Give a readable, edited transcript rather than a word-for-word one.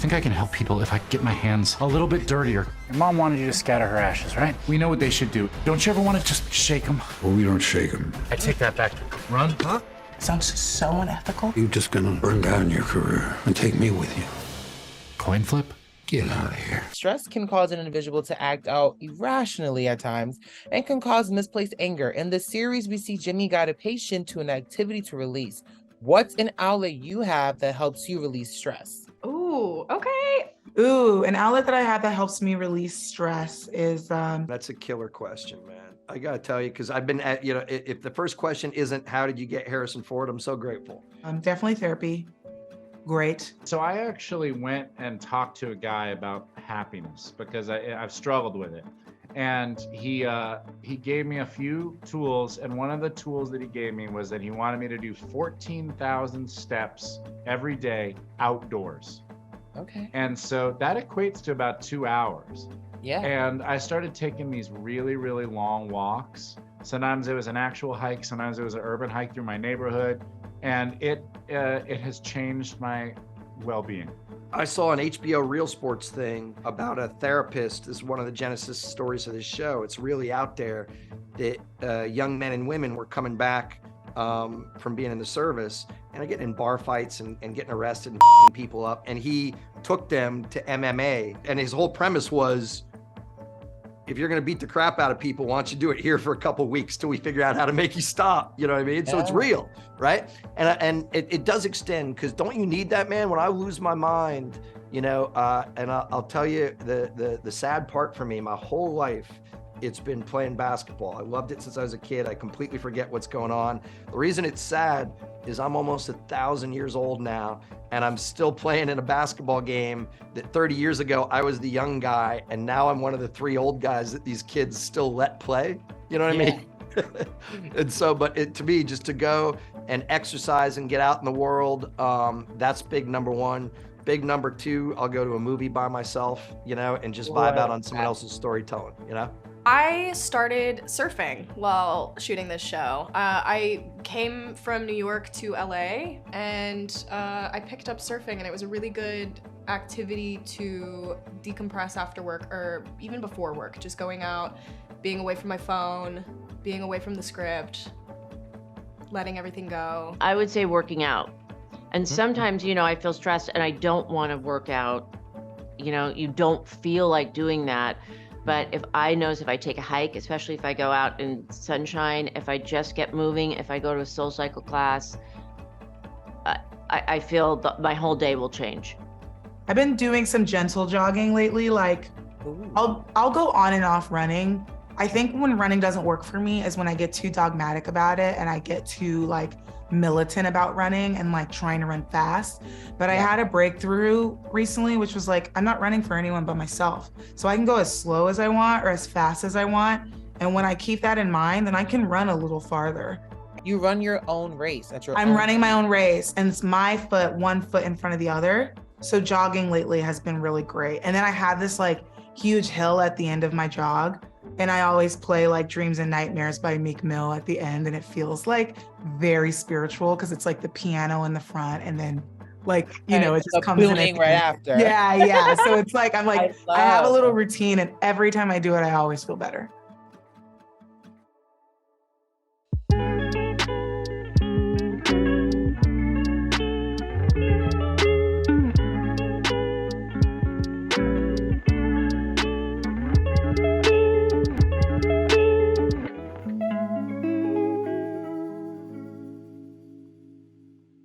think I can help people if I get my hands a little bit dirtier. Your mom wanted you to scatter her ashes, right? We know what they should do. Don't you ever want to just shake them? Well, we don't shake them. I take that back. Run? Huh? Sounds so unethical. You're just gonna burn down your career and take me with you. Coin flip? Get out of here. Stress can cause an individual to act out irrationally at times and can cause misplaced anger. In the series, we see Jimmy guide a patient to an activity to release. What's an outlet you have that helps you release stress? Ooh, okay. Ooh, an outlet that I have that helps me release stress is That's a killer question, man. I gotta tell you, because I've been at, if the first question isn't how did you get Harrison Ford, I'm so grateful. definitely therapy. Great. So I actually went and talked to a guy about happiness because I've struggled with it. And he gave me a few tools, and one of the tools that he gave me was that he wanted me to do 14,000 steps every day outdoors. Okay. And so that equates to about 2 hours. Yeah. And I started taking these really, really long walks. Sometimes it was an actual hike, sometimes it was an urban hike through my neighborhood, and it has changed my well-being. I saw an HBO Real Sports thing about a therapist. This is one of the genesis stories of this show. It's really out there that young men and women were coming back from being in the service and getting in bar fights and getting arrested and people up. And he took them to MMA. And his whole premise was, if you're going to beat the crap out of people, why don't you do it here for a couple of weeks till we figure out how to make you stop? You know what I mean? So it's real, right? And it does extend, because don't you need that, man? When I lose my mind, and I'll tell you the sad part for me, my whole life, it's been playing basketball. I loved it since I was a kid. I completely forget what's going on. The reason it's sad is I'm almost 1,000 years old now, and I'm still playing in a basketball game that 30 years ago, I was the young guy, and now I'm one of the 3 old guys that these kids still let play. You know what I mean? And so, but to me, just to go and exercise and get out in the world, that's big number 1. Big number 2, I'll go to a movie by myself, and just vibe out on someone else's storytelling, I started surfing while shooting this show. I came from New York to LA, and I picked up surfing, and it was a really good activity to decompress after work, or even before work, just going out, being away from my phone, being away from the script, letting everything go. I would say working out. And sometimes, I feel stressed and I don't want to work out. You don't feel like doing that. But if I take a hike, especially if I go out in sunshine, if I just get moving, if I go to a soul cycle class, I feel my whole day will change. I've been doing some gentle jogging lately. Like, I'll go on and off running. I think when running doesn't work for me is when I get too dogmatic about it and I get too militant about running and trying to run fast. But I had a breakthrough recently, which was I'm not running for anyone but myself. So I can go as slow as I want or as fast as I want. And when I keep that in mind, then I can run a little farther. You run your own race at your I'm running my own race, and it's my foot, one foot in front of the other. So jogging lately has been really great. And then I have this huge hill at the end of my jog. And I always play Dreams and Nightmares by Meek Mill at the end. And it feels very spiritual because it's the piano in the front. And then it just comes in right after. Yeah. So it's I have a little routine, and every time I do it, I always feel better.